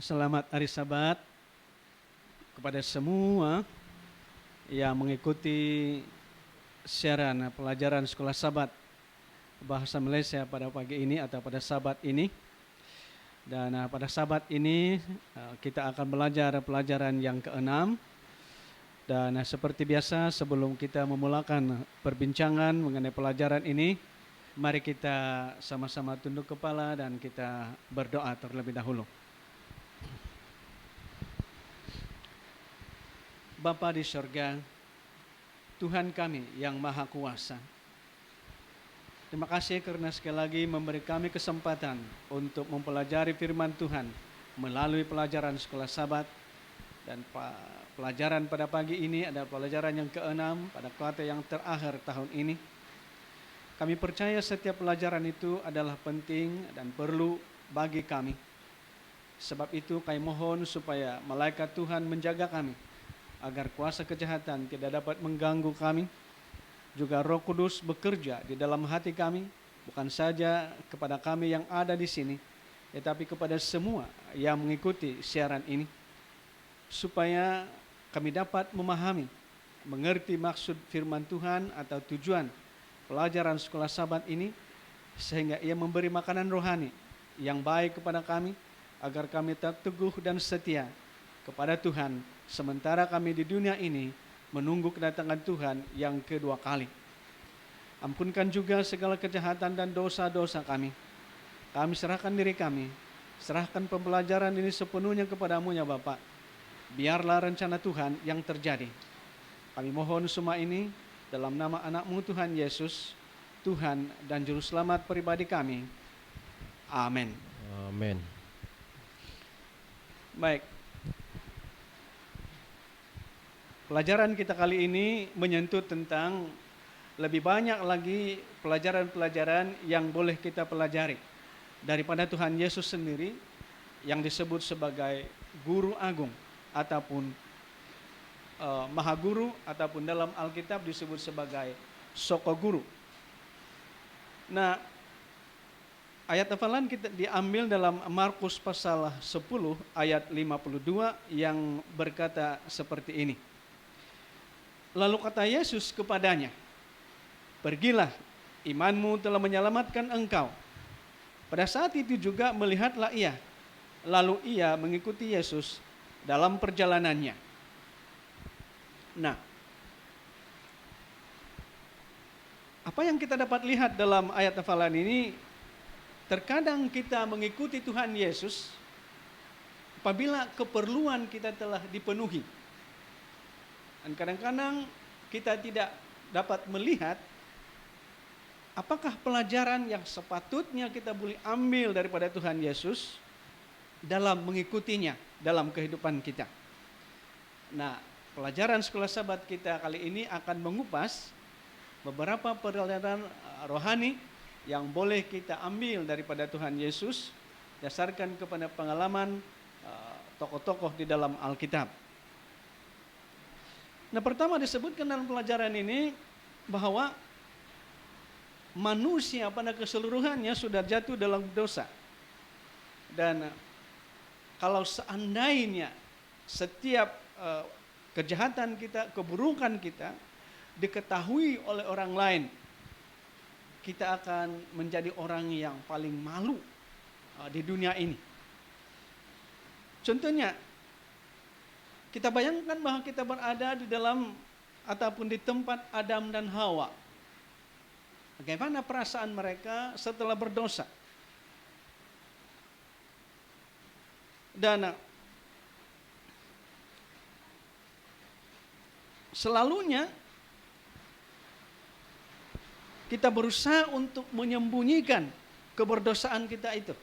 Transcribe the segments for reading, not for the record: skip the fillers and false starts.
Selamat hari Sabat kepada semua yang mengikuti siaran pelajaran Sekolah Sabat Bahasa Malaysia pada pagi ini atau pada Sabat ini. Dan pada Sabat ini kita akan belajar pelajaran yang ke-6. Dan seperti biasa, sebelum kita memulakan perbincangan mengenai pelajaran ini, mari kita sama-sama tunduk kepala dan kita berdoa terlebih dahulu. Bapa di surga, Tuhan kami yang Maha Kuasa, terima kasih karena sekali lagi memberi kami kesempatan untuk mempelajari firman Tuhan melalui pelajaran Sekolah Sabat. Dan pelajaran pada pagi ini adalah pelajaran yang ke-6 pada kuartal yang terakhir tahun ini. Kami percaya setiap pelajaran itu adalah penting dan perlu bagi kami. Sebab itu kami mohon supaya malaikat Tuhan menjaga kami, agar kuasa kejahatan tidak dapat mengganggu kami. Juga Roh Kudus bekerja di dalam hati kami, bukan saja kepada kami yang ada di sini, tetapi kepada semua yang mengikuti siaran ini, supaya kami dapat memahami, mengerti maksud firman Tuhan atau tujuan pelajaran Sekolah Sabat ini, sehingga ia memberi makanan rohani yang baik kepada kami, agar kami tetap teguh dan setia kepada Tuhan, sementara kami di dunia ini menunggu kedatangan Tuhan yang kedua kali. Ampunkan juga segala kejahatan dan dosa-dosa kami. Kami serahkan diri kami, serahkan pembelajaran ini sepenuhnya kepadamu ya Bapak. Biarlah rencana Tuhan yang terjadi. Kami mohon semua ini dalam nama anak-Mu Tuhan Yesus, Tuhan dan Juru Selamat pribadi kami. Amin. Amin. Baik. Pelajaran kita kali ini menyentuh tentang lebih banyak lagi pelajaran-pelajaran yang boleh kita pelajari daripada Tuhan Yesus sendiri, yang disebut sebagai Guru Agung ataupun Maha Guru, ataupun dalam Alkitab disebut sebagai Soko Guru. Nah, ayat hafalan kita diambil dalam Markus pasal 10 ayat 52 yang berkata seperti ini. Lalu kata Yesus kepadanya, "Pergilah, imanmu telah menyelamatkan engkau." Pada saat itu juga melihatlah ia, lalu ia mengikuti Yesus dalam perjalanannya. Nah, apa yang kita dapat lihat dalam ayat hafalan ini, terkadang kita mengikuti Tuhan Yesus apabila keperluan kita telah dipenuhi. Dan kadang-kadang kita tidak dapat melihat apakah pelajaran yang sepatutnya kita boleh ambil daripada Tuhan Yesus dalam mengikutinya dalam kehidupan kita. Nah, pelajaran Sekolah Sabat kita kali ini akan mengupas beberapa pelajaran rohani yang boleh kita ambil daripada Tuhan Yesus dasarkan kepada pengalaman tokoh-tokoh di dalam Alkitab. Nah, pertama disebutkan dalam pelajaran ini bahwa manusia pada keseluruhannya sudah jatuh dalam dosa. Dan kalau seandainya setiap kejahatan kita, keburukan kita diketahui oleh orang lain, kita akan menjadi orang yang paling malu di dunia ini. Contohnya, kita bayangkan bahwa kita berada di dalam ataupun di tempat Adam dan Hawa. Bagaimana perasaan mereka setelah berdosa? Dan selalunya kita berusaha untuk menyembunyikan keberdosaan kita itu.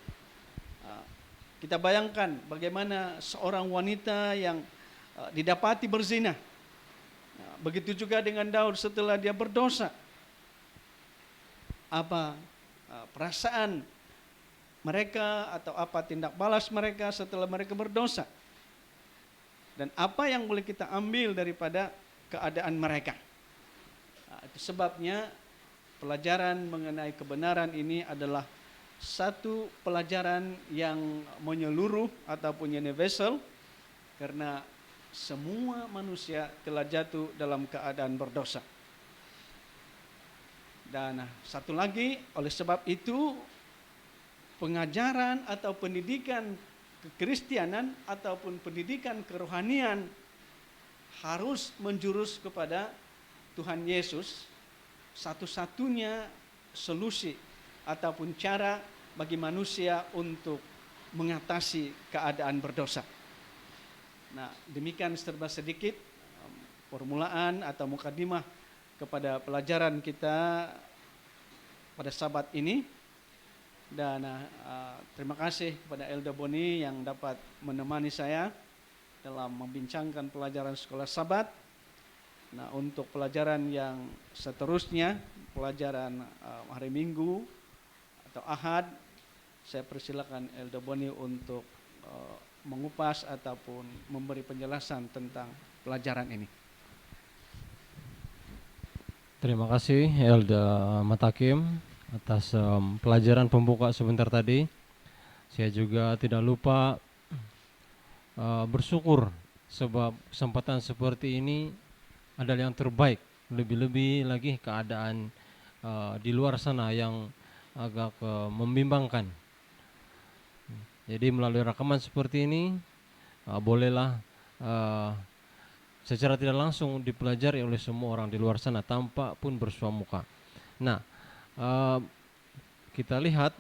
Kita bayangkan bagaimana seorang wanita yang didapati berzina. Begitu juga dengan Daud setelah dia berdosa. Apa perasaan mereka atau apa tindak balas mereka setelah mereka berdosa, dan apa yang boleh kita ambil daripada keadaan mereka. Itu sebabnya pelajaran mengenai kebenaran ini adalah satu pelajaran yang menyeluruh ataupun universal, karena semua manusia telah jatuh dalam keadaan berdosa. Dan satu lagi, oleh sebab itu pengajaran atau pendidikan kekristianan ataupun pendidikan kerohanian harus menjurus kepada Tuhan Yesus, satu-satunya solusi ataupun cara bagi manusia untuk mengatasi keadaan berdosa. Nah, demikian serba sedikit permulaan atau mukadimah kepada pelajaran kita pada Sabat ini. Dan terima kasih kepada Elda Boni yang dapat menemani saya dalam membincangkan pelajaran sekolah Sabat. Nah, untuk pelajaran yang seterusnya, pelajaran hari Minggu atau Ahad, saya persilakan Elda Boni untuk mengupas ataupun memberi penjelasan tentang pelajaran ini. Terima kasih Elda Matakim atas pelajaran pembuka sebentar tadi. Saya juga tidak lupa bersyukur sebab kesempatan seperti ini adalah yang terbaik. Lebih-lebih lagi keadaan di luar sana yang agak membimbangkan. Jadi melalui rekaman seperti ini bolehlah secara tidak langsung dipelajari oleh semua orang di luar sana tanpa pun bersuamuka. Nah, kita lihat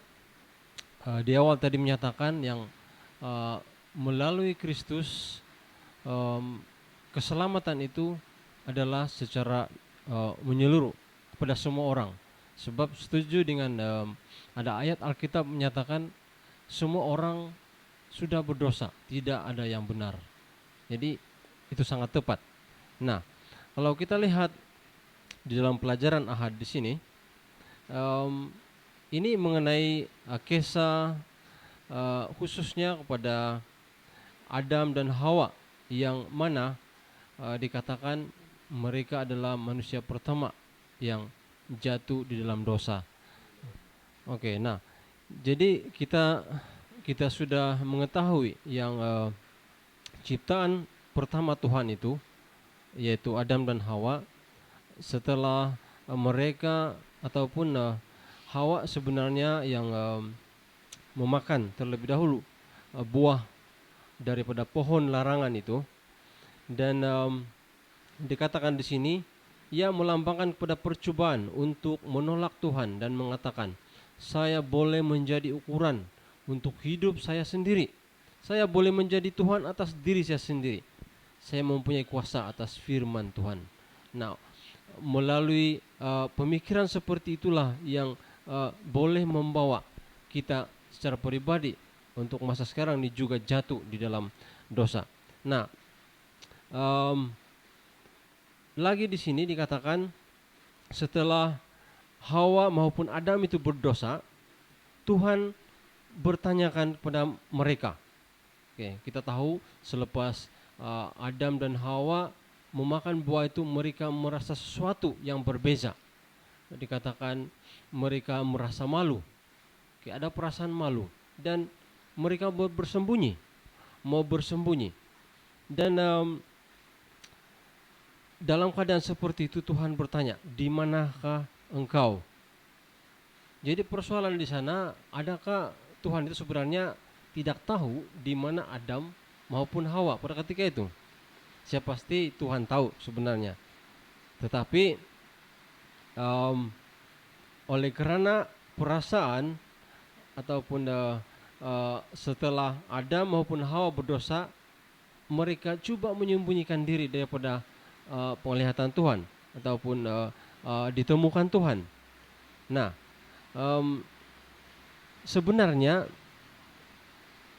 di awal tadi menyatakan yang melalui Kristus keselamatan itu adalah secara menyeluruh kepada semua orang. Sebab setuju dengan ada ayat Alkitab menyatakan semua orang sudah berdosa, tidak ada yang benar. Jadi itu sangat tepat. Nah, kalau kita lihat di dalam pelajaran Ahad di sini, ini mengenai kisah khususnya kepada Adam dan Hawa, yang mana dikatakan mereka adalah manusia pertama yang jatuh di dalam dosa. Oke, nah, jadi kita sudah mengetahui yang ciptaan pertama Tuhan itu, yaitu Adam dan Hawa. Setelah mereka ataupun Hawa sebenarnya yang memakan terlebih dahulu buah daripada pohon larangan itu, dan dikatakan di sini ia melambangkan kepada percobaan untuk menolak Tuhan dan mengatakan, saya boleh menjadi ukuran untuk hidup saya sendiri. Saya boleh menjadi Tuhan atas diri saya sendiri. Saya mempunyai kuasa atas firman Tuhan. Nah, melalui pemikiran seperti itulah yang boleh membawa kita secara pribadi untuk masa sekarang ini juga jatuh di dalam dosa. Nah, lagi di sini dikatakan setelah Hawa maupun Adam itu berdosa, Tuhan bertanyakan kepada mereka. Oke, kita tahu selepas Adam dan Hawa memakan buah itu, mereka merasa sesuatu yang berbeza. Dikatakan mereka merasa malu. Oke, ada perasaan malu dan mereka mau bersembunyi. Dan dalam keadaan seperti itu Tuhan bertanya, di manakah engkau? Jadi persoalan di sana, adakah Tuhan itu sebenarnya tidak tahu di mana Adam maupun Hawa pada ketika itu? Saya pasti Tuhan tahu sebenarnya. Tetapi oleh karena perasaan ataupun setelah Adam maupun Hawa berdosa, mereka coba menyembunyikan diri daripada penglihatan Tuhan ataupun ditemukan Tuhan. Nah, sebenarnya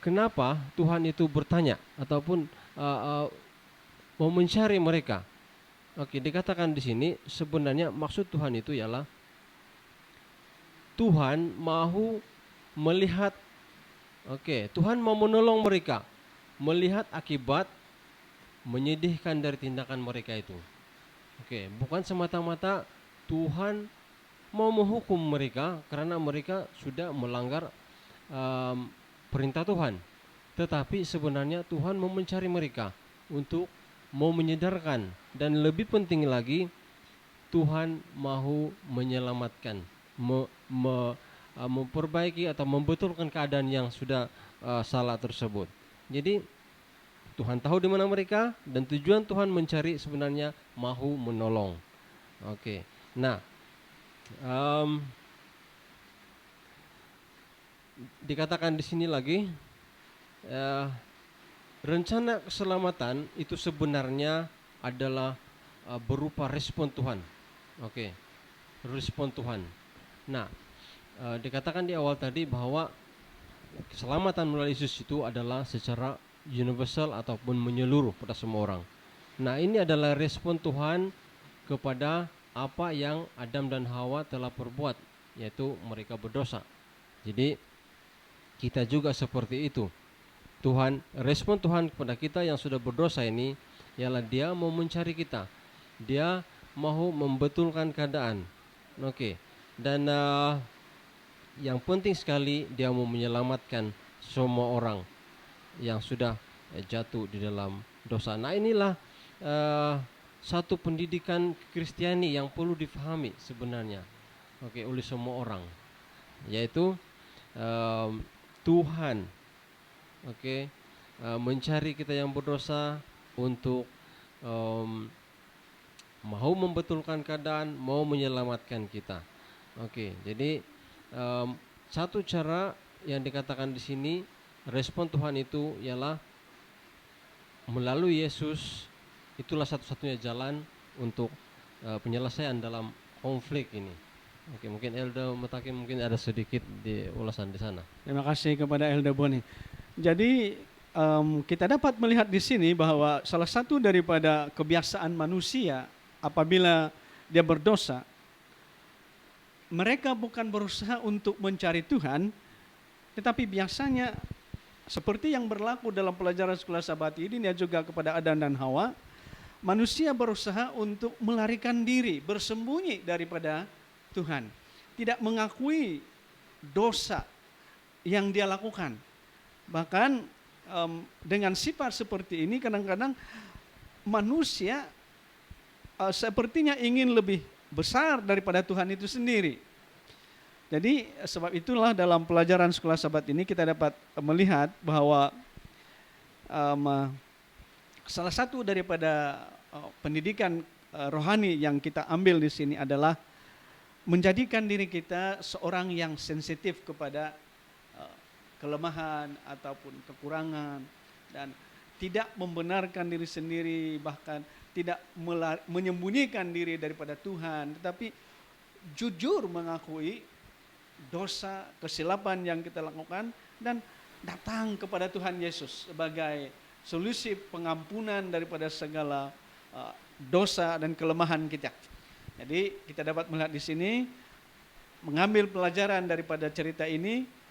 kenapa Tuhan itu bertanya ataupun mau mencari mereka? Oke, dikatakan di sini sebenarnya maksud Tuhan itu ialah Tuhan mau melihat, Tuhan mau menolong mereka melihat akibat menyedihkan dari tindakan mereka itu. Bukan semata-mata Tuhan mau menghukum mereka karena mereka sudah melanggar perintah Tuhan, tetapi sebenarnya Tuhan mau mencari mereka untuk mau menyadarkan, dan lebih penting lagi Tuhan mau menyelamatkan, memperbaiki atau membetulkan keadaan yang sudah salah tersebut. Jadi Tuhan tahu di mana mereka, dan tujuan Tuhan mencari sebenarnya mau menolong. Oke. Nah, dikatakan di sini lagi, eh, rencana keselamatan itu sebenarnya adalah berupa respon Tuhan. Oke, respon Tuhan. Nah, dikatakan di awal tadi bahwa keselamatan melalui Yesus itu adalah secara universal ataupun menyeluruh pada semua orang. Nah, ini adalah respon Tuhan kepada apa yang Adam dan Hawa telah perbuat, yaitu mereka berdosa. Jadi kita juga seperti itu. Respon Tuhan kepada kita yang sudah berdosa ini ialah Dia mau mencari kita. Dia mau membetulkan keadaan. Oke. Dan yang penting sekali, Dia mau menyelamatkan semua orang yang sudah jatuh di dalam dosa. Nah, inilah satu pendidikan Kristiani yang perlu difahami sebenarnya, oleh semua orang, yaitu Tuhan mencari kita yang berdosa untuk mau membetulkan keadaan, mau menyelamatkan kita. Jadi satu cara yang dikatakan di sini, respon Tuhan itu ialah melalui Yesus. Itulah satu-satunya jalan untuk penyelesaian dalam konflik ini. Mungkin Elda Mutakin mungkin ada sedikit di ulasan di sana. Terima kasih kepada Elda Boni. Jadi kita dapat melihat di sini bahwa salah satu daripada kebiasaan manusia apabila dia berdosa, mereka bukan berusaha untuk mencari Tuhan, tetapi biasanya seperti yang berlaku dalam pelajaran sekolah Sabat ini dan juga kepada Adam dan Hawa, manusia berusaha untuk melarikan diri, bersembunyi daripada Tuhan, tidak mengakui dosa yang dia lakukan. Bahkan dengan sifat seperti ini kadang-kadang manusia sepertinya ingin lebih besar daripada Tuhan itu sendiri. Jadi sebab itulah dalam pelajaran sekolah Sabat ini kita dapat melihat bahwa salah satu daripada pendidikan rohani yang kita ambil di sini adalah menjadikan diri kita seorang yang sensitif kepada kelemahan ataupun kekurangan, dan tidak membenarkan diri sendiri, bahkan tidak menyembunyikan diri daripada Tuhan, tetapi jujur mengakui dosa, kesilapan yang kita lakukan, dan datang kepada Tuhan Yesus sebagai solusi pengampunan daripada segala dosa dan kelemahan kita. Jadi kita dapat melihat di sini, mengambil pelajaran daripada cerita ini,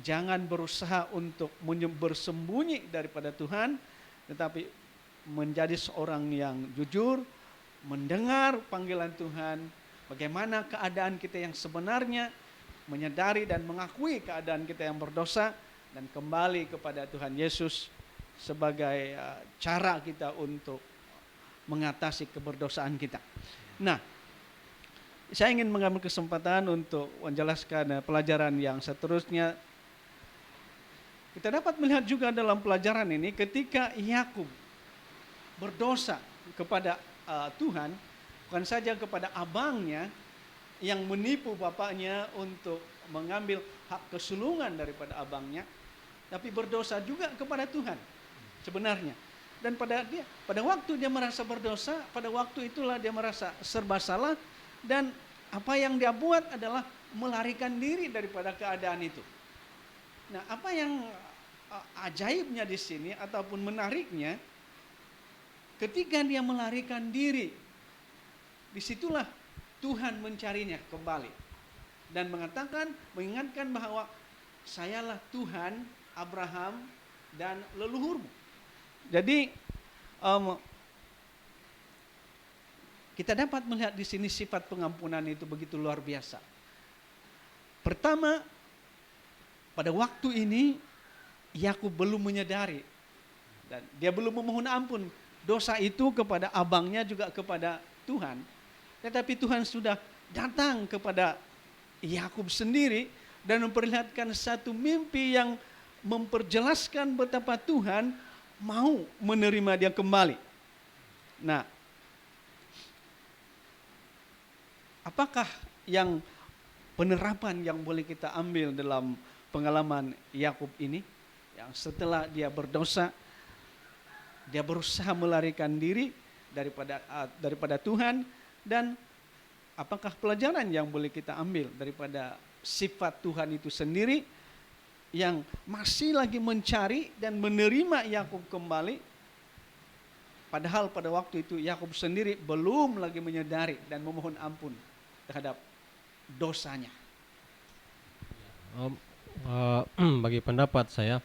jangan berusaha untuk bersembunyi daripada Tuhan, tetapi menjadi seorang yang jujur, mendengar panggilan Tuhan, bagaimana keadaan kita yang sebenarnya, menyadari dan mengakui keadaan kita yang berdosa, dan kembali kepada Tuhan Yesus sebagai cara kita untuk mengatasi keberdosaan kita. Nah, saya ingin mengambil kesempatan untuk menjelaskan pelajaran yang seterusnya. Kita dapat melihat juga dalam pelajaran ini ketika Yakub berdosa kepada Tuhan, bukan saja kepada abangnya yang menipu bapaknya untuk mengambil hak kesulungan daripada abangnya, tapi berdosa juga kepada Tuhan sebenarnya. Dan pada waktu dia merasa berdosa, pada waktu itulah dia merasa serba salah, dan apa yang dia buat adalah melarikan diri daripada keadaan itu. Nah, apa yang ajaibnya di sini ataupun menariknya, ketika dia melarikan diri, disitulah Tuhan mencarinya kembali dan mengingatkan bahwa sayalah Tuhan Abraham dan leluhurmu. Jadi kita dapat melihat di sini sifat pengampunan itu begitu luar biasa. Pertama, pada waktu ini Yakub belum menyadari dan dia belum memohon ampun dosa itu kepada abangnya juga kepada Tuhan. Tetapi Tuhan sudah datang kepada Yakub sendiri dan memperlihatkan satu mimpi yang memperjelaskan betapa Tuhan mau menerima dia kembali. Nah, apakah yang penerapan yang boleh kita ambil dalam pengalaman Yakub ini? Yang setelah dia berdosa, dia berusaha melarikan diri daripada Tuhan, dan apakah pelajaran yang boleh kita ambil daripada sifat Tuhan itu sendiri yang masih lagi mencari dan menerima Yakub kembali, padahal pada waktu itu Yakub sendiri belum lagi menyadari dan memohon ampun terhadap dosanya. Bagi pendapat saya,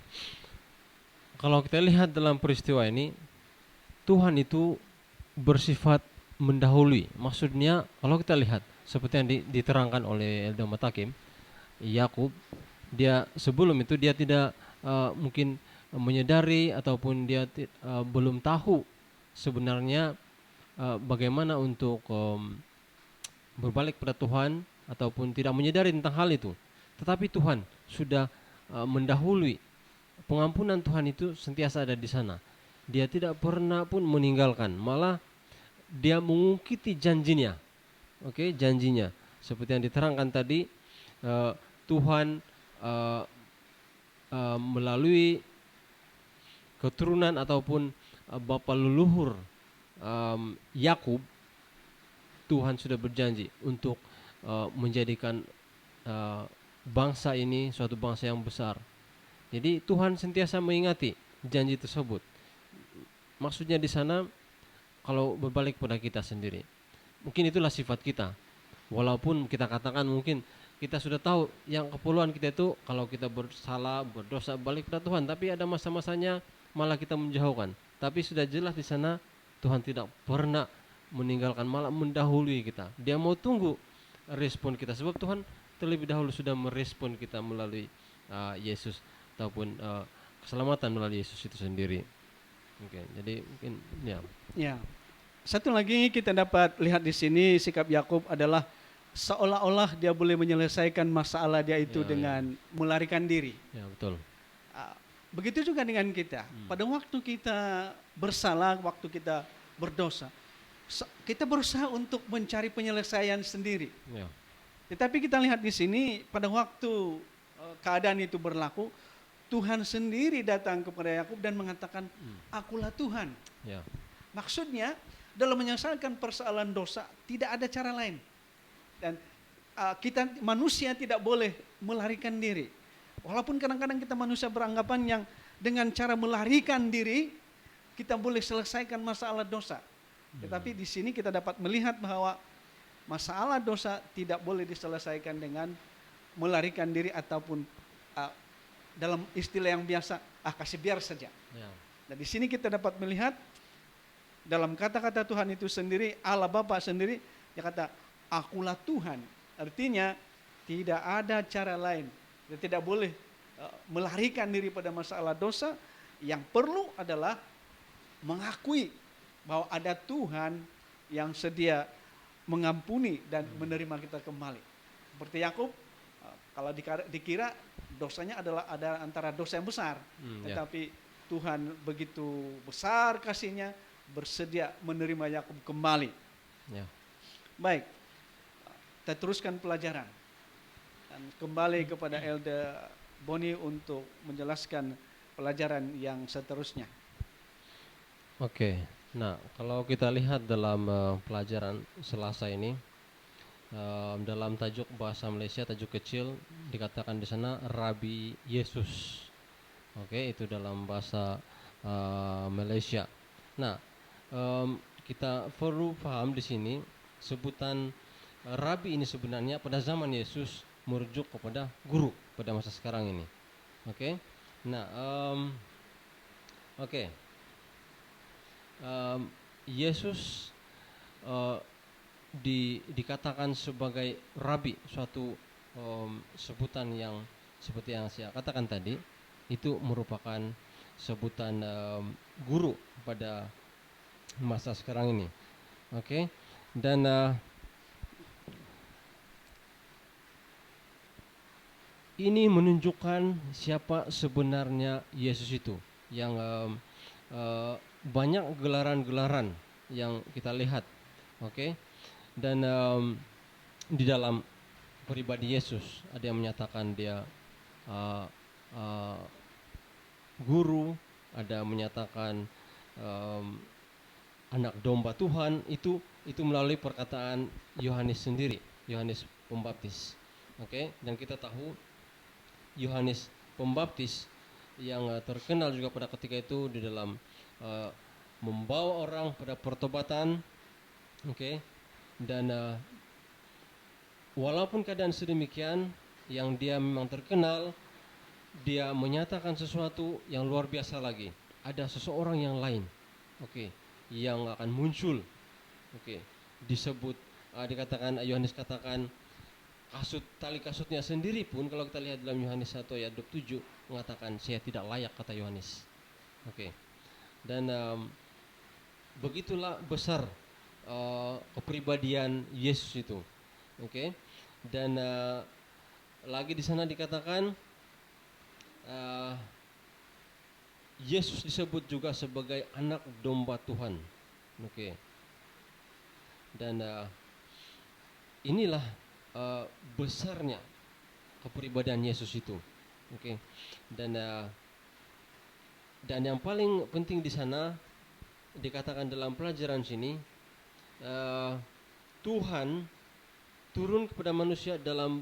kalau kita lihat dalam peristiwa ini, Tuhan itu bersifat mendahului. Maksudnya kalau kita lihat seperti yang diterangkan oleh Elda Matakim, Yakub dia sebelum itu dia tidak mungkin menyadari ataupun dia belum tahu sebenarnya bagaimana untuk berbalik pada Tuhan ataupun tidak menyadari tentang hal itu. Tetapi Tuhan sudah mendahului. Pengampunan Tuhan itu sentiasa ada di sana. Dia tidak pernah pun meninggalkan, malah dia mengungkiti janjinya. Janjinya seperti yang diterangkan tadi, Tuhan melalui keturunan ataupun bapa leluhur Yakub, Tuhan sudah berjanji untuk menjadikan bangsa ini suatu bangsa yang besar. Jadi Tuhan sentiasa mengingati janji tersebut. Maksudnya di sana kalau berbalik pada kita sendiri, mungkin itulah sifat kita. Walaupun kita katakan mungkin kita sudah tahu yang keperluan kita itu kalau kita bersalah, berdosa, balik pada Tuhan. Tapi ada masa-masanya malah kita menjauhkan. Tapi sudah jelas di sana Tuhan tidak pernah meninggalkan, malah mendahului kita. Dia mau tunggu respon kita, sebab Tuhan terlebih dahulu sudah merespon kita melalui Yesus ataupun keselamatan melalui Yesus itu sendiri. Jadi mungkin ya. Ya. Satu lagi kita dapat lihat di sini sikap Yakub adalah seolah-olah dia boleh menyelesaikan masalah dia itu dengan melarikan diri. Ya, betul. Begitu juga dengan kita. Pada waktu kita bersalah, waktu kita berdosa, kita berusaha untuk mencari penyelesaian sendiri. Ya. Tetapi kita lihat di sini pada waktu keadaan itu berlaku, Tuhan sendiri datang kepada Yakub dan mengatakan, akulah Tuhan. Ya. Maksudnya dalam menyelesaikan persoalan dosa tidak ada cara lain. Dan kita manusia tidak boleh melarikan diri. Walaupun kadang-kadang kita manusia beranggapan yang dengan cara melarikan diri kita boleh selesaikan masalah dosa. Tetapi di sini kita dapat melihat bahwa masalah dosa tidak boleh diselesaikan dengan melarikan diri ataupun dalam istilah yang biasa, kasih biar saja. Ya. Dan di sini kita dapat melihat dalam kata-kata Tuhan itu sendiri, Allah Bapa sendiri, dia kata, akulah Tuhan. Artinya tidak ada cara lain. Dia tidak boleh melarikan diri pada masalah dosa. Yang perlu adalah mengakui bahwa ada Tuhan yang sedia mengampuni dan menerima kita kembali. Seperti Yakub, kalau dikira dosanya adalah ada antara dosa yang besar, tetapi Tuhan begitu besar kasihnya, bersedia menerima Yakub kembali. Ya. Baik, kita teruskan pelajaran dan kembali kepada Elda Boni untuk menjelaskan pelajaran yang seterusnya. Oke. Nah, kalau kita lihat dalam pelajaran Selasa ini, dalam tajuk bahasa Malaysia, tajuk kecil, dikatakan di sana Rabi Yesus. Itu dalam bahasa Malaysia. Nah, kita perlu paham di sini sebutan Rabi ini sebenarnya pada zaman Yesus merujuk kepada guru pada masa sekarang ini. Nah, Yesus dikatakan sebagai Rabi, suatu sebutan yang seperti yang saya katakan tadi, itu merupakan sebutan guru pada masa sekarang ini. Oke. Dan ini menunjukkan siapa sebenarnya Yesus itu, yang banyak gelaran-gelaran yang kita lihat. Oke. Dan di dalam pribadi Yesus ada yang menyatakan dia uh, uh, guru, ada yang menyatakan anak domba Tuhan. Itu melalui perkataan Yohanes sendiri, Yohanes Pembaptis. Oke. Dan kita tahu Yohanes Pembaptis yang terkenal juga pada ketika itu di dalam membawa orang pada pertobatan. Oke. Dan walaupun keadaan sedemikian, yang dia memang terkenal, dia menyatakan sesuatu yang luar biasa lagi. Ada seseorang yang lain, oke, yang akan muncul, oke, disebut, dikatakan, Yohanes katakan, tali kasutnya sendiri pun, kalau kita lihat dalam Yohanes 1 ayat 27, mengatakan, saya tidak layak, kata Yohanes. Oke. Dan begitulah besar kepribadian Yesus itu. Oke. Dan lagi di sana dikatakan Yesus disebut juga sebagai anak domba Tuhan. Oke. Dan inilah besarnya kepribadian Yesus itu. Oke. Dan yang paling penting di sana dikatakan dalam pelajaran sini, Tuhan turun kepada manusia dalam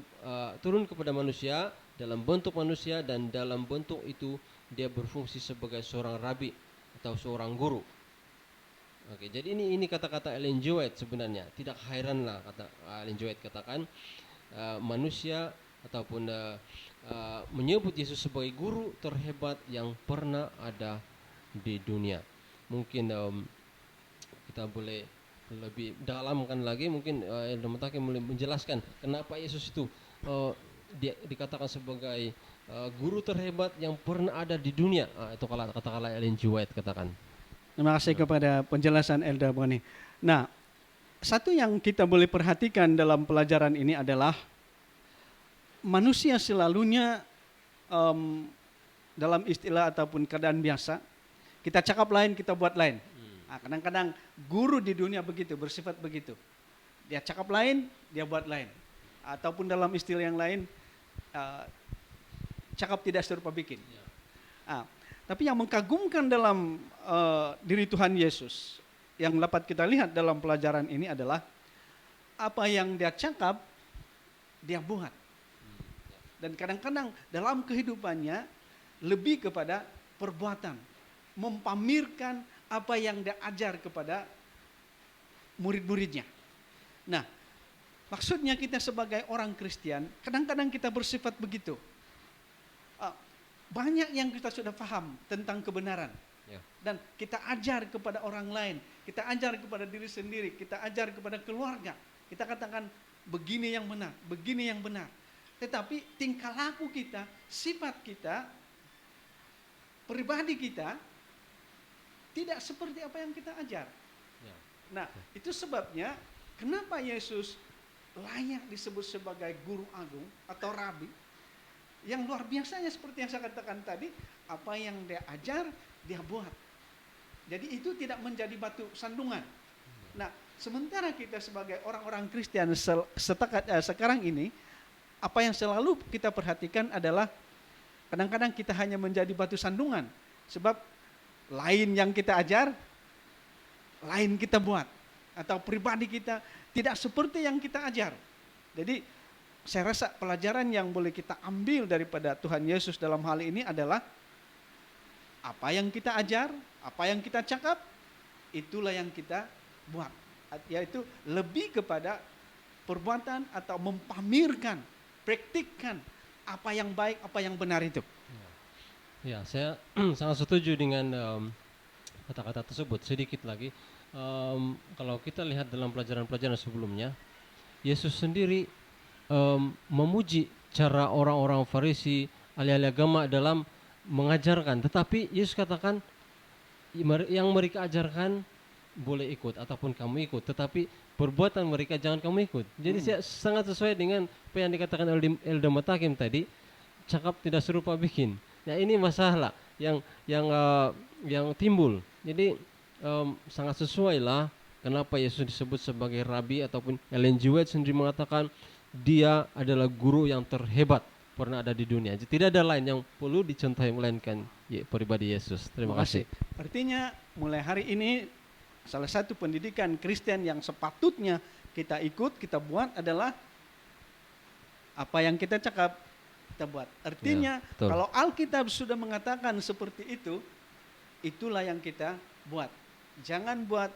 bentuk manusia, dan dalam bentuk itu dia berfungsi sebagai seorang rabi atau seorang guru. Oke, jadi ini kata-kata Ellen G. White sebenarnya. Tidak heranlah, kata Ellen G. White katakan, manusia ataupun menyebut Yesus sebagai guru terhebat yang pernah ada di dunia. Mungkin kita boleh lebih dalamkan lagi, mungkin Elder Mutaki mulai menjelaskan kenapa Yesus itu dia dikatakan sebagai guru terhebat yang pernah ada di dunia. Itu katakanlah Ellen G. White katakan. Terima kasih kepada penjelasan Elder Boni. Nah, satu yang kita boleh perhatikan dalam pelajaran ini adalah manusia selalunya dalam istilah ataupun keadaan biasa, kita cakap lain, kita buat lain. Nah, kadang-kadang guru di dunia begitu, bersifat begitu. Dia cakap lain, dia buat lain. Ataupun dalam istilah yang lain, cakap tidak serupa bikin. Tapi yang mengkagumkan dalam diri Tuhan Yesus, yang dapat kita lihat dalam pelajaran ini adalah apa yang dia cakap, dia buat. Dan kadang-kadang dalam kehidupannya lebih kepada perbuatan, mempamerkan apa yang dia ajar kepada murid-muridnya. Nah, maksudnya kita sebagai orang Kristen, kadang-kadang kita bersifat begitu. Banyak yang kita sudah paham tentang kebenaran. Dan kita ajar kepada orang lain, kita ajar kepada diri sendiri, kita ajar kepada keluarga. Kita katakan begini yang benar, begini yang benar. Tetapi tingkah laku kita, sifat kita, pribadi kita tidak seperti apa yang kita ajar. Nah, itu sebabnya kenapa Yesus layak disebut sebagai guru agung atau rabi. Yang luar biasanya seperti yang saya katakan tadi, apa yang dia ajar, dia buat. Jadi itu tidak menjadi batu sandungan. Nah, sementara kita sebagai orang-orang Kristen sekarang ini, apa yang selalu kita perhatikan adalah kadang-kadang kita hanya menjadi batu sandungan. Sebab lain yang kita ajar, lain kita buat. Atau pribadi kita tidak seperti yang kita ajar. Jadi saya rasa pelajaran yang boleh kita ambil daripada Tuhan Yesus dalam hal ini adalah apa yang kita ajar, apa yang kita cakap, itulah yang kita buat. Yaitu lebih kepada perbuatan atau mempamerkan, praktikkan apa yang baik, apa yang benar itu. Ya, saya sangat setuju dengan kata-kata tersebut. Sedikit lagi, kalau kita lihat dalam pelajaran-pelajaran sebelumnya, Yesus sendiri memuji cara orang-orang Farisi, ahli-ahli agama dalam mengajarkan. Tetapi Yesus katakan yang mereka ajarkan boleh ikut ataupun kamu ikut, tetapi perbuatan mereka jangan kamu ikut. Jadi sangat sesuai dengan apa yang dikatakan Elda Matakim tadi, cakap tidak serupa bikin. Nah, ini masalah yang timbul. Jadi sangat sesuai lah kenapa Yesus disebut sebagai rabi, ataupun Ellen G. White sendiri mengatakan dia adalah guru yang terhebat pernah ada di dunia. Jadi tidak ada lain yang perlu dicontohi melainkan pribadi Yesus. Terima kasih. Artinya mulai hari ini salah satu pendidikan Kristen yang sepatutnya kita ikut, kita buat adalah apa yang kita cakap, kita buat. Artinya Ya, kalau Alkitab sudah mengatakan seperti itu, itulah yang kita buat. Jangan buat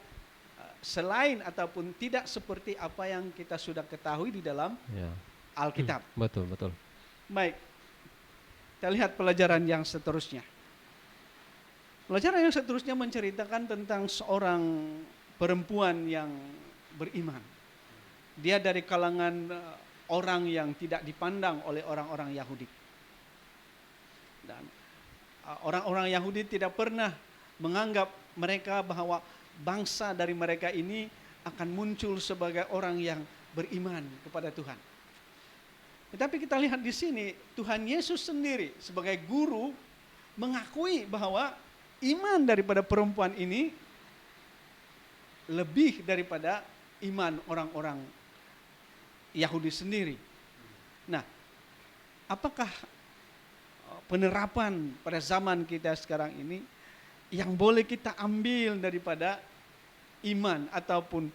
selain ataupun tidak seperti apa yang kita sudah ketahui di dalam Alkitab. Betul. Baik, kita lihat pelajaran yang seterusnya. Pelajaran yang seterusnya menceritakan tentang seorang perempuan yang beriman. Dia dari kalangan orang yang tidak dipandang oleh orang-orang Yahudi. Dan orang-orang Yahudi tidak pernah menganggap mereka bahwa bangsa dari mereka ini akan muncul sebagai orang yang beriman kepada Tuhan. Tetapi kita lihat di sini Tuhan Yesus sendiri sebagai guru mengakui bahwa iman daripada perempuan ini lebih daripada iman orang-orang Yahudi sendiri. Nah, apakah penerapan pada zaman kita sekarang ini yang boleh kita ambil daripada iman ataupun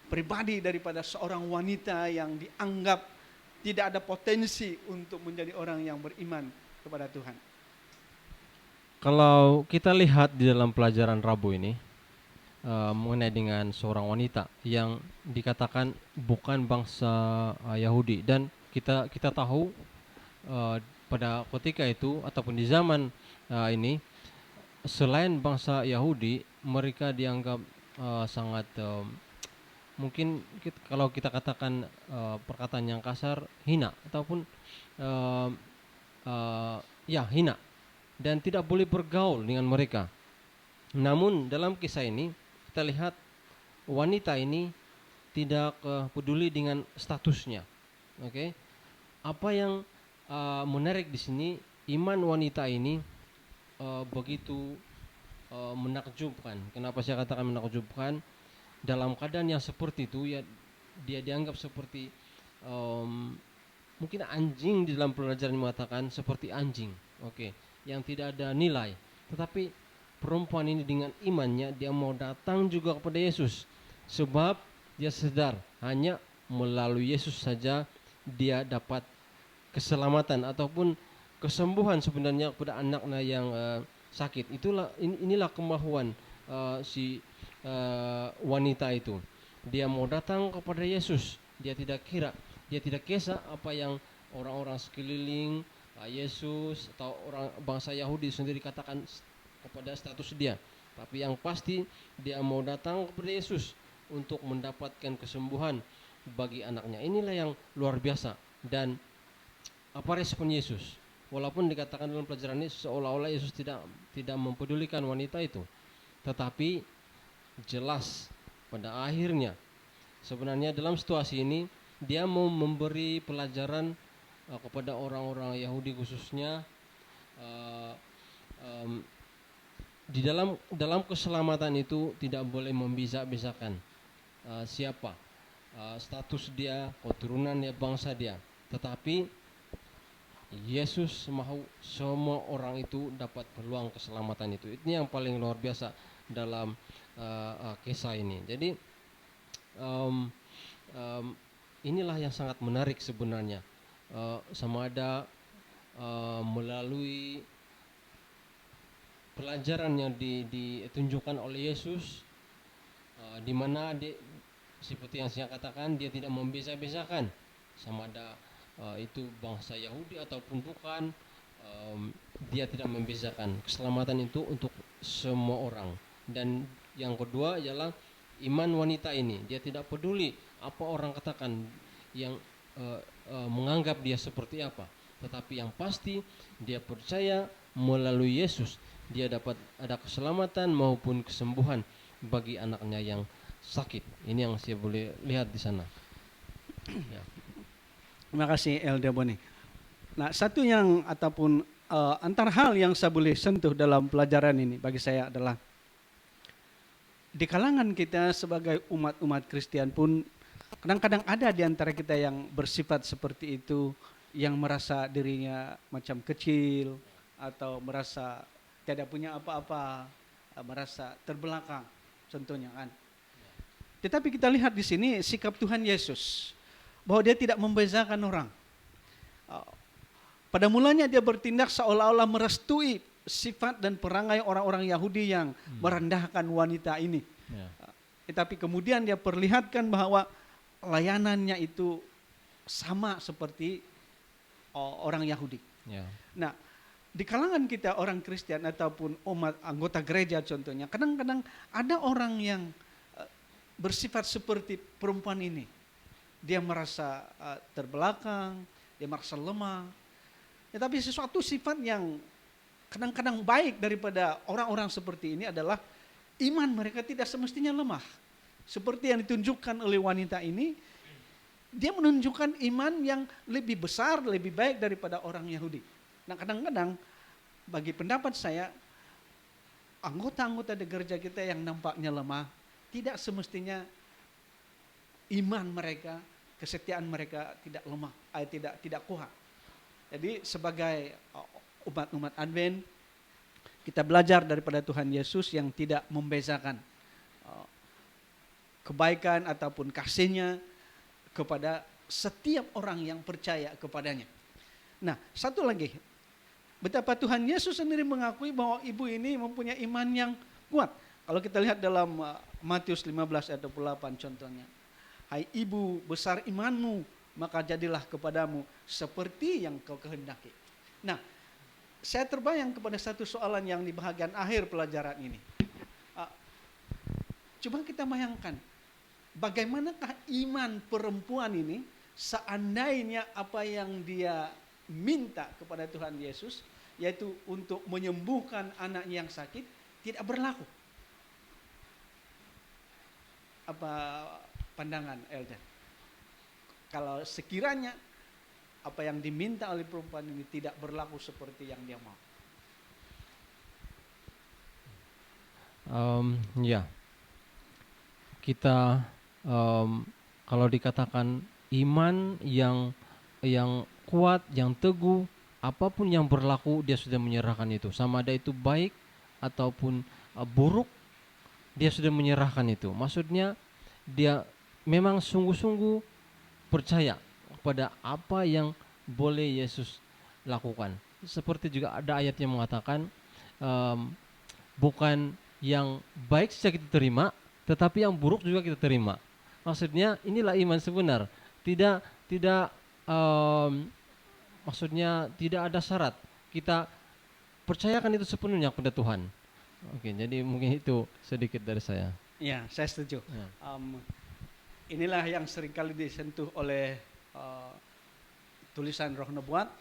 pribadi daripada seorang wanita yang dianggap tidak ada potensi untuk menjadi orang yang beriman kepada Tuhan? Kalau kita lihat di dalam pelajaran Rabu ini mengenai dengan seorang wanita yang dikatakan bukan bangsa Yahudi, dan kita tahu pada ketika itu ataupun di zaman ini selain bangsa Yahudi mereka dianggap sangat mungkin kalau kita katakan perkataan yang kasar, hina ataupun hina, dan tidak boleh bergaul dengan mereka. Namun dalam kisah ini kita lihat wanita ini tidak peduli dengan statusnya. Oke. Apa yang menarik di sini, iman wanita ini begitu menakjubkan. Kenapa saya katakan menakjubkan? Dalam keadaan yang seperti itu, ya dia dianggap seperti mungkin anjing. Di dalam pelajaran mengatakan seperti anjing, yang tidak ada nilai. Tetapi perempuan ini dengan imannya dia mau datang juga kepada Yesus, sebab dia sadar hanya melalui Yesus saja dia dapat keselamatan ataupun kesembuhan sebenarnya kepada anaknya yang sakit. Inilah kemahuan si wanita itu. Dia mau datang kepada Yesus. Dia tidak kisah apa yang orang-orang sekeliling Yesus atau orang bangsa Yahudi sendiri katakan kepada status dia. Tapi yang pasti dia mau datang kepada Yesus untuk mendapatkan kesembuhan bagi anaknya. Inilah yang luar biasa. Dan apa respon Yesus? Walaupun dikatakan dalam pelajaran ini seolah-olah Yesus tidak mempedulikan wanita itu, tetapi jelas pada akhirnya sebenarnya dalam situasi ini dia mau memberi pelajaran kepada orang-orang Yahudi khususnya di dalam keselamatan itu tidak boleh membeza-bezakan siapa status dia, keturunan dia, bangsa dia, tetapi Yesus mau semua orang itu dapat peluang keselamatan itu. Ini yang paling luar biasa dalam kisah ini. Jadi inilah yang sangat menarik sebenarnya, sama ada melalui pelajaran yang ditunjukkan oleh Yesus, di mana seperti yang saya katakan dia tidak membeza-bezakan sama ada itu bangsa Yahudi ataupun bukan. Dia tidak membezakan. Keselamatan itu untuk semua orang. Dan yang kedua ialah iman wanita ini. Dia tidak peduli apa orang katakan. Yang menganggap dia seperti apa, tetapi yang pasti dia percaya melalui Yesus dia dapat ada keselamatan maupun kesembuhan bagi anaknya yang sakit. Ini yang saya boleh lihat di sana. Ya. Terima kasih Elda Boni. Nah, satu yang ataupun antara hal yang saya boleh sentuh dalam pelajaran ini bagi saya adalah di kalangan kita sebagai umat-umat Kristen pun kadang-kadang ada di antara kita yang bersifat seperti itu, yang merasa dirinya macam kecil atau merasa tidak punya apa-apa, merasa terbelakang contohnya kan. Tetapi kita lihat di sini sikap Tuhan Yesus bahwa dia tidak membezakan orang. Pada mulanya dia bertindak seolah-olah merestui sifat dan perangai orang-orang Yahudi yang merendahkan wanita ini. Ya. Tetapi kemudian dia perlihatkan bahwa layanannya itu sama seperti orang Yahudi. Ya. Nah, di kalangan kita orang Kristen ataupun umat anggota gereja contohnya, kadang-kadang ada orang yang bersifat seperti perempuan ini. Dia merasa terbelakang, dia merasa lemah. Tetapi sesuatu sifat yang kadang-kadang baik daripada orang-orang seperti ini adalah iman mereka tidak semestinya lemah. Seperti yang ditunjukkan oleh wanita ini, dia menunjukkan iman yang lebih besar, lebih baik daripada orang Yahudi. Nah, kadang-kadang bagi pendapat saya, anggota-anggota di gereja kita yang nampaknya lemah, tidak semestinya iman mereka, kesetiaan mereka tidak lemah, tidak kuat. Jadi sebagai umat-umat Advent, kita belajar daripada Tuhan Yesus yang tidak membezakan kebaikan ataupun kasih-Nya kepada setiap orang yang percaya kepadanya. Nah, satu lagi, betapa Tuhan Yesus sendiri mengakui bahwa ibu ini mempunyai iman yang kuat. Kalau kita lihat dalam Matius 15 ayat 28 contohnya. Hai ibu, besar imanmu, maka jadilah kepadamu seperti yang kau kehendaki. Nah, saya terbayang kepada satu soalan yang di bahagian akhir pelajaran ini. Coba kita bayangkan, bagaimanakah iman perempuan ini seandainya apa yang dia minta kepada Tuhan Yesus, yaitu untuk menyembuhkan anaknya yang sakit, tidak berlaku. Apa pandangan Elda? Kalau sekiranya apa yang diminta oleh perempuan ini tidak berlaku seperti yang dia mau. Ya, kita kalau dikatakan iman yang kuat, yang teguh, apapun yang berlaku dia sudah menyerahkan itu. Sama ada itu baik ataupun buruk, dia sudah menyerahkan itu. Maksudnya dia memang sungguh-sungguh percaya pada apa yang boleh Yesus lakukan. Seperti juga ada ayat yang mengatakan bukan yang baik saja kita terima, tetapi yang buruk juga kita terima. Maksudnya inilah iman sebenar. Tidak maksudnya tidak ada syarat. Kita percayakan itu sepenuhnya kepada Tuhan. Oke, jadi mungkin itu sedikit dari saya. Ya, saya setuju. Ya. Inilah yang seringkali disentuh oleh tulisan Roh Nubuat,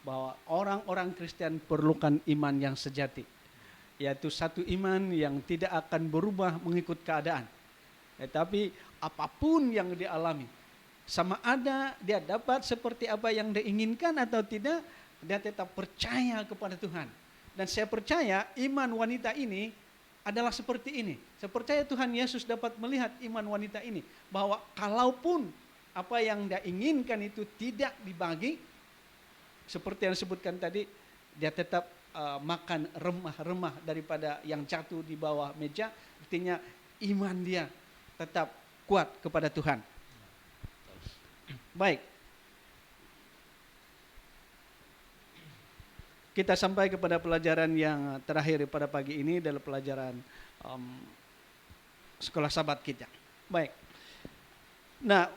bahwa orang-orang Kristen perlukan iman yang sejati, yaitu satu iman yang tidak akan berubah mengikut keadaan. Tetapi apapun yang dialami, sama ada dia dapat seperti apa yang diinginkan atau tidak, dia tetap percaya kepada Tuhan. Dan saya percaya iman wanita ini adalah seperti ini. Saya percaya Tuhan Yesus dapat melihat iman wanita ini, bahwa kalaupun apa yang dia inginkan itu tidak dibagi, seperti yang disebutkan tadi, dia tetap makan remah-remah daripada yang jatuh di bawah meja. Artinya iman dia tetap kuat kepada Tuhan. Baik, kita sampai kepada pelajaran yang terakhir pada pagi ini, adalah pelajaran sekolah sahabat kita. Baik. Nah,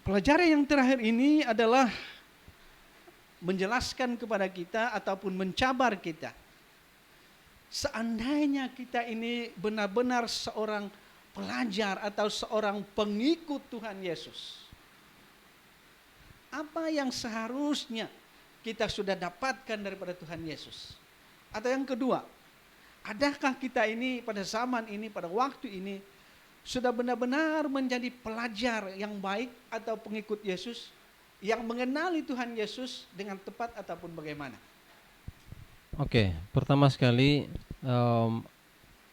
pelajaran yang terakhir ini adalah menjelaskan kepada kita ataupun mencabar kita. Seandainya kita ini benar-benar seorang pelajar atau seorang pengikut Tuhan Yesus, apa yang seharusnya kita sudah dapatkan daripada Tuhan Yesus? Atau yang kedua, adakah kita ini pada zaman ini, pada waktu ini sudah benar-benar menjadi pelajar yang baik atau pengikut Yesus yang mengenali Tuhan Yesus dengan tepat ataupun bagaimana? Oke, pertama sekali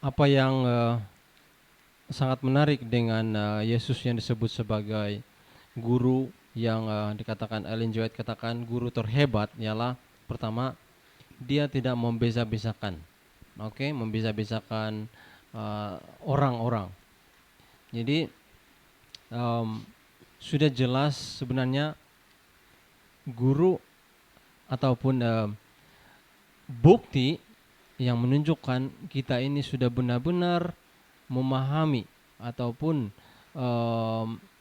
apa yang sangat menarik dengan Yesus yang disebut sebagai guru yang dikatakan Ellen G. White katakan guru terhebat ialah pertama dia tidak membeza-bezakan, membeza-bezakan orang-orang. Jadi sudah jelas sebenarnya guru ataupun bukti yang menunjukkan kita ini sudah benar-benar memahami ataupun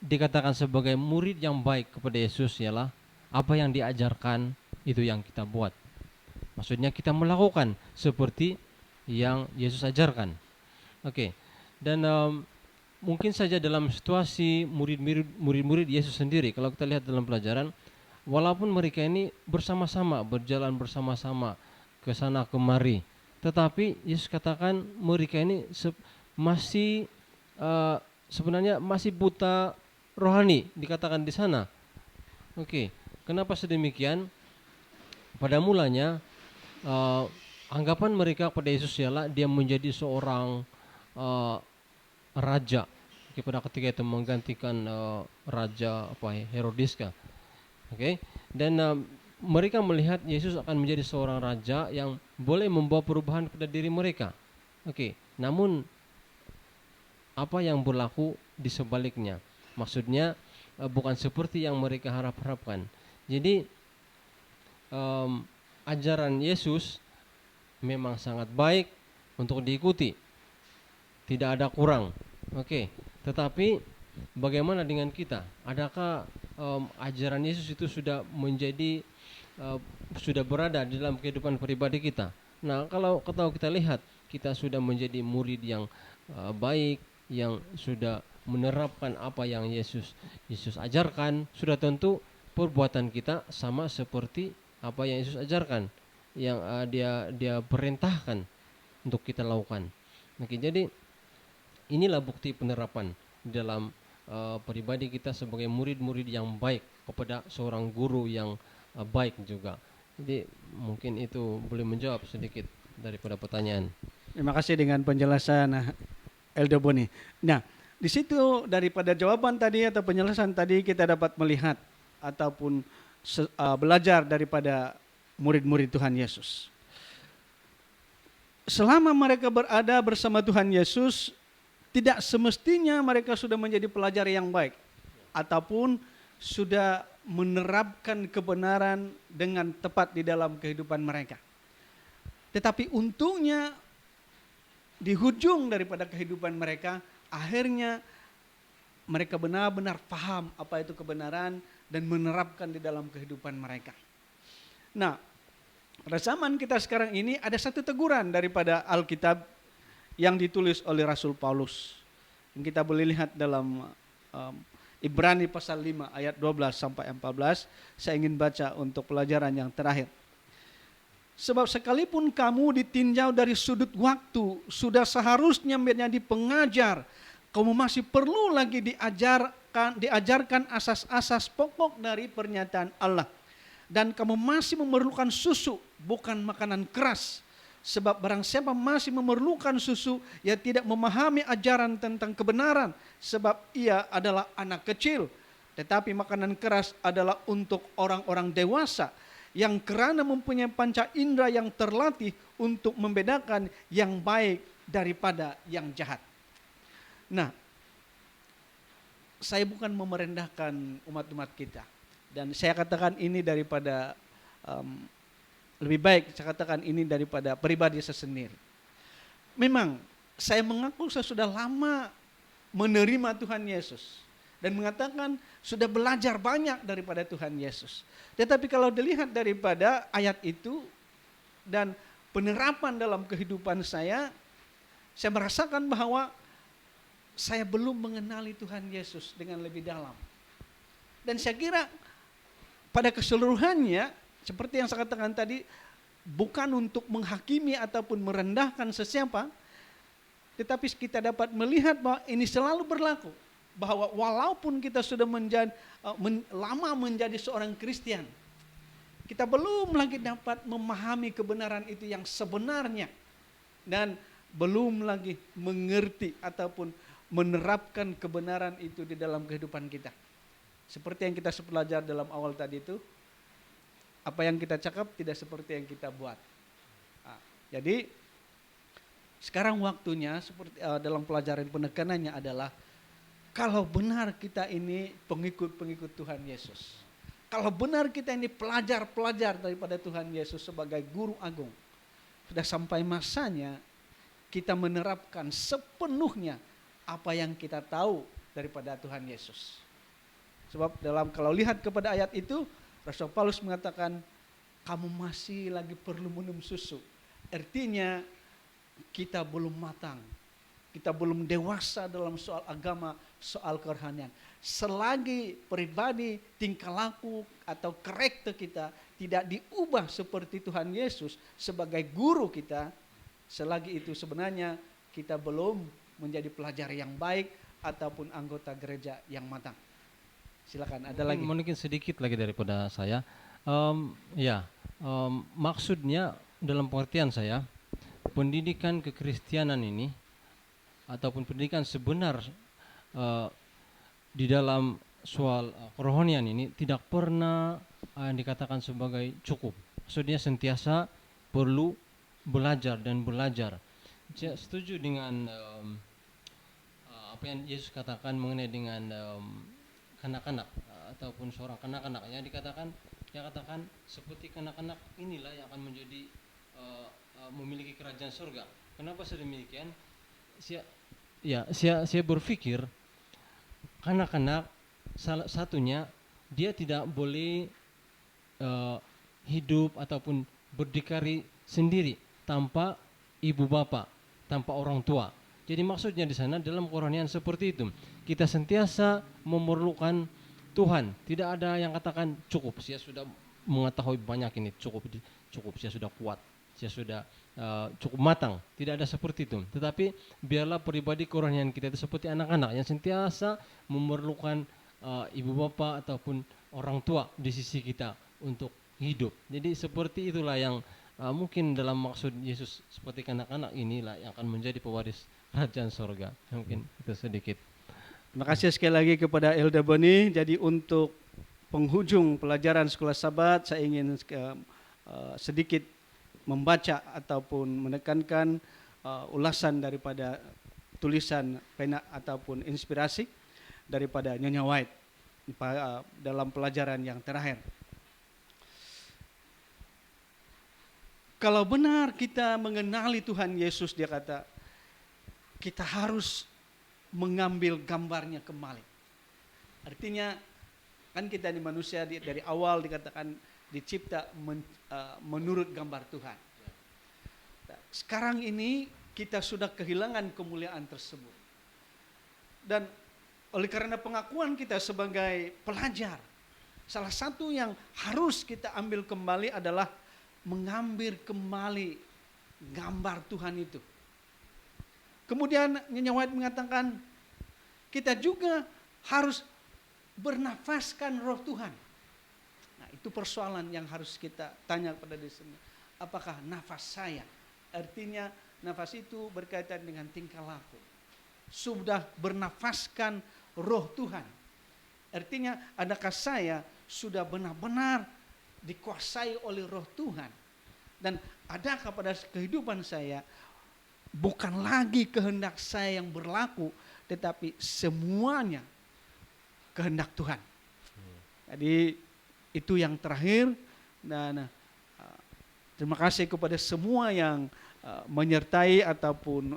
dikatakan sebagai murid yang baik kepada Yesus ialah apa yang diajarkan itu yang kita buat. Maksudnya kita melakukan seperti yang Yesus ajarkan. Oke. Dan mungkin saja dalam situasi murid-murid Yesus sendiri, kalau kita lihat dalam pelajaran, walaupun mereka ini bersama-sama, berjalan bersama-sama ke sana kemari, tetapi Yesus katakan mereka ini masih sebenarnya masih buta rohani, dikatakan di sana. Oke, kenapa sedemikian? Pada mulanya anggapan mereka pada Yesus ialah dia menjadi seorang raja. Pada ketika itu menggantikan raja Herodes. Oke, dan mereka melihat Yesus akan menjadi seorang raja yang boleh membawa perubahan pada diri mereka. Oke, namun apa yang berlaku di sebaliknya? Maksudnya bukan seperti yang mereka harapkan. Jadi ajaran Yesus memang sangat baik untuk diikuti, tidak ada kurang. Oke, tetapi bagaimana dengan kita? Adakah ajaran Yesus itu sudah menjadi sudah berada di dalam kehidupan pribadi kita? Nah, kalau kita lihat kita sudah menjadi murid yang baik, yang sudah menerapkan apa yang Yesus ajarkan, sudah tentu perbuatan kita sama seperti apa yang Yesus ajarkan, yang dia perintahkan untuk kita lakukan. Oke, jadi inilah bukti penerapan dalam pribadi kita sebagai murid-murid yang baik kepada seorang guru yang baik juga. Jadi mungkin itu boleh menjawab sedikit daripada pertanyaan. Terima kasih dengan penjelasan Elder Boni. Nah, di situ daripada jawaban tadi atau penjelasan tadi kita dapat melihat ataupun belajar daripada murid-murid Tuhan Yesus. Selama mereka berada bersama Tuhan Yesus, tidak semestinya mereka sudah menjadi pelajar yang baik ataupun sudah menerapkan kebenaran dengan tepat di dalam kehidupan mereka. Tetapi untungnya di hujung daripada kehidupan mereka, akhirnya mereka benar-benar paham apa itu kebenaran dan menerapkan di dalam kehidupan mereka. Nah, pada zaman kita sekarang ini ada satu teguran daripada Alkitab yang ditulis oleh Rasul Paulus. Yang kita boleh lihat dalam Ibrani pasal 5 ayat 12 sampai 14. Saya ingin baca untuk pelajaran yang terakhir. Sebab sekalipun kamu ditinjau dari sudut waktu, sudah seharusnya menjadi pengajar, kamu masih perlu lagi diajarkan asas-asas pokok dari pernyataan Allah. Dan kamu masih memerlukan susu, bukan makanan keras. Sebab barang siapa masih memerlukan susu, ia tidak memahami ajaran tentang kebenaran, sebab ia adalah anak kecil. Tetapi makanan keras adalah untuk orang-orang dewasa, yang kerana mempunyai panca indera yang terlatih untuk membedakan yang baik daripada yang jahat. Nah, saya bukan merendahkan umat-umat kita. Dan saya katakan ini daripada lebih baik saya katakan ini daripada pribadi saya sendiri. Memang saya mengaku saya sudah lama menerima Tuhan Yesus dan mengatakan sudah belajar banyak daripada Tuhan Yesus. Tetapi kalau dilihat daripada ayat itu dan penerapan dalam kehidupan saya merasakan bahwa saya belum mengenali Tuhan Yesus dengan lebih dalam. Dan saya kira pada keseluruhannya, seperti yang saya katakan tadi, bukan untuk menghakimi ataupun merendahkan sesiapa, tetapi kita dapat melihat bahwa ini selalu berlaku. Bahwa walaupun kita sudah lama menjadi seorang Kristen, kita belum lagi dapat memahami kebenaran itu yang sebenarnya. Dan belum lagi mengerti ataupun menerapkan kebenaran itu di dalam kehidupan kita. Seperti yang kita belajar dalam awal tadi itu, apa yang kita cakap tidak seperti yang kita buat. Nah, jadi sekarang waktunya seperti dalam pelajaran penekanannya adalah kalau benar kita ini pengikut-pengikut Tuhan Yesus. Kalau benar kita ini pelajar-pelajar daripada Tuhan Yesus sebagai guru agung. Sudah sampai masanya kita menerapkan sepenuhnya apa yang kita tahu daripada Tuhan Yesus. Sebab kalau lihat kepada ayat itu, Rasul Paulus mengatakan, kamu masih lagi perlu minum susu. Artinya kita belum matang. Kita belum dewasa dalam soal agama, soal kerohanian. Selagi pribadi, tingkah laku atau karakter kita tidak diubah seperti Tuhan Yesus sebagai guru kita, selagi itu sebenarnya kita belum menjadi pelajar yang baik ataupun anggota gereja yang matang. Silakan, ada lagi. Mungkin sedikit lagi daripada saya. Maksudnya dalam pengertian saya, pendidikan kekristenan ini ataupun pendidikan sebenar di dalam soal kerohanian ini tidak pernah dikatakan sebagai cukup. Maksudnya sentiasa perlu belajar dan belajar. Saya setuju dengan apa yang Yesus katakan mengenai dengan kanak-kanak ataupun seorang kanak-kanak. Yang dia katakan seperti kanak-kanak inilah yang akan menjadi memiliki kerajaan surga. Kenapa sedemikian? Saya berpikir kanak-kanak salah satunya dia tidak boleh hidup ataupun berdikari sendiri tanpa ibu bapa, tanpa orang tua. Jadi maksudnya di sana dalam kerohanian seperti itu. Kita sentiasa memerlukan Tuhan. Tidak ada yang katakan cukup, saya sudah mengetahui banyak ini, cukup, saya sudah kuat, saya sudah cukup matang. Tidak ada seperti itu. Tetapi biarlah pribadi kerohanian kita itu seperti anak-anak yang sentiasa memerlukan ibu bapa ataupun orang tua di sisi kita untuk hidup. Jadi seperti itulah yang mungkin dalam maksud Yesus seperti anak-anak inilah yang akan menjadi pewaris kerajaan surga. Mungkin itu sedikit. Terima kasih sekali lagi kepada Elda Boni. Jadi untuk penghujung pelajaran Sekolah Sabat, saya ingin sedikit membaca ataupun menekankan ulasan daripada tulisan pena ataupun inspirasi daripada Nyonya White dalam pelajaran yang terakhir. Kalau benar kita mengenali Tuhan Yesus, dia kata, kita harus mengambil gambarnya kembali. Artinya kan kita ini manusia dari awal dikatakan dicipta menurut gambar Tuhan. Sekarang ini kita sudah kehilangan kemuliaan tersebut. Dan oleh karena pengakuan kita sebagai pelajar, salah satu yang harus kita ambil kembali adalah mengambil kembali gambar Tuhan itu. Kemudian Nyonya White mengatakan kita juga harus bernafaskan roh Tuhan. Nah, itu persoalan yang harus kita tanya pada diri sendiri. Apakah nafas saya? Artinya nafas itu berkaitan dengan tingkah laku. Sudah bernafaskan roh Tuhan. Artinya adakah saya sudah benar-benar dikuasai oleh roh Tuhan? Dan adakah pada kehidupan saya bukan lagi kehendak saya yang berlaku, tetapi semuanya kehendak Tuhan. Jadi itu yang terakhir. Dan terima kasih kepada semua yang menyertai ataupun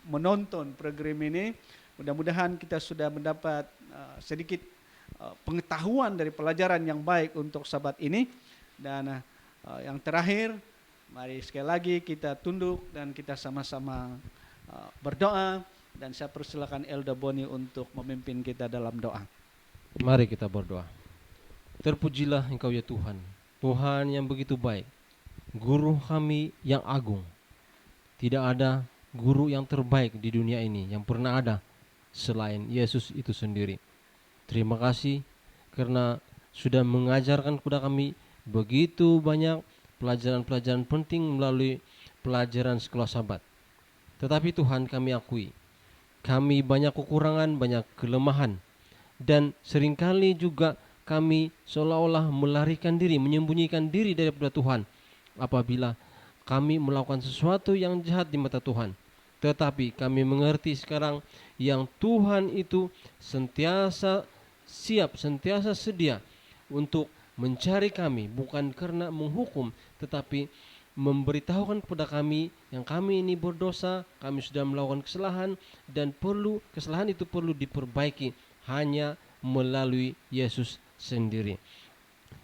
menonton program ini. Mudah-mudahan kita sudah mendapat sedikit pengetahuan dari pelajaran yang baik untuk sahabat ini. Dan yang terakhir, mari sekali lagi kita tunduk dan kita sama-sama berdoa. Dan saya persilakan Elda Boni untuk memimpin kita dalam doa. Mari kita berdoa. Terpujilah Engkau ya Tuhan, Tuhan yang begitu baik, Guru kami yang agung. Tidak ada guru yang terbaik di dunia ini yang pernah ada selain Yesus itu sendiri. Terima kasih karena sudah mengajarkan kepada kami begitu banyak pelajaran-pelajaran penting melalui pelajaran sekolah Sabat. Tetapi Tuhan, kami akui, kami banyak kekurangan, banyak kelemahan, dan seringkali juga kami seolah-olah melarikan diri, menyembunyikan diri daripada Tuhan apabila kami melakukan sesuatu yang jahat di mata Tuhan. Tetapi kami mengerti sekarang yang Tuhan itu sentiasa siap, sentiasa sedia untuk mencari kami, bukan karena menghukum, tetapi memberitahukan kepada kami yang kami ini berdosa, kami sudah melakukan kesalahan, dan kesalahan itu perlu diperbaiki hanya melalui Yesus sendiri.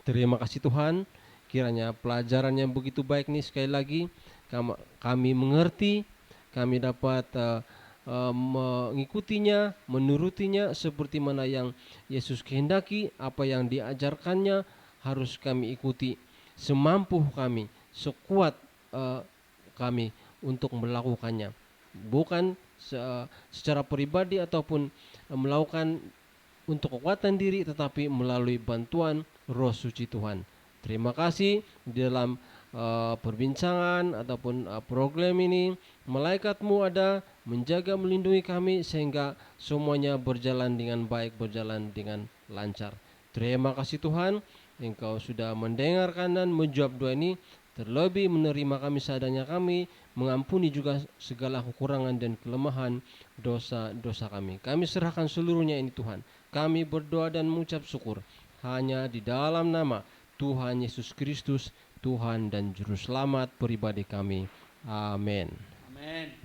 Terima kasih Tuhan, kiranya pelajaran yang begitu baik ini sekali lagi kami mengerti, kami dapat mengikutinya, menurutinya seperti mana yang Yesus kehendaki, apa yang diajarkannya harus kami ikuti semampu kami, sekuat kami untuk melakukannya, bukan secara pribadi ataupun melakukan untuk kekuatan diri, tetapi melalui bantuan Roh Suci Tuhan. Terima kasih. Di dalam perbincangan ataupun program ini, malaikat-Mu ada menjaga, melindungi kami sehingga semuanya berjalan dengan baik, berjalan dengan lancar. Terima kasih Tuhan, Engkau sudah mendengarkan dan menjawab doa ini, terlebih menerima kami seadanya kami, mengampuni juga segala kekurangan dan kelemahan dosa-dosa kami. Kami serahkan seluruhnya ini Tuhan. Kami berdoa dan mengucap syukur hanya di dalam nama Tuhan Yesus Kristus, Tuhan dan Juru Selamat pribadi kami. Amin. Amin.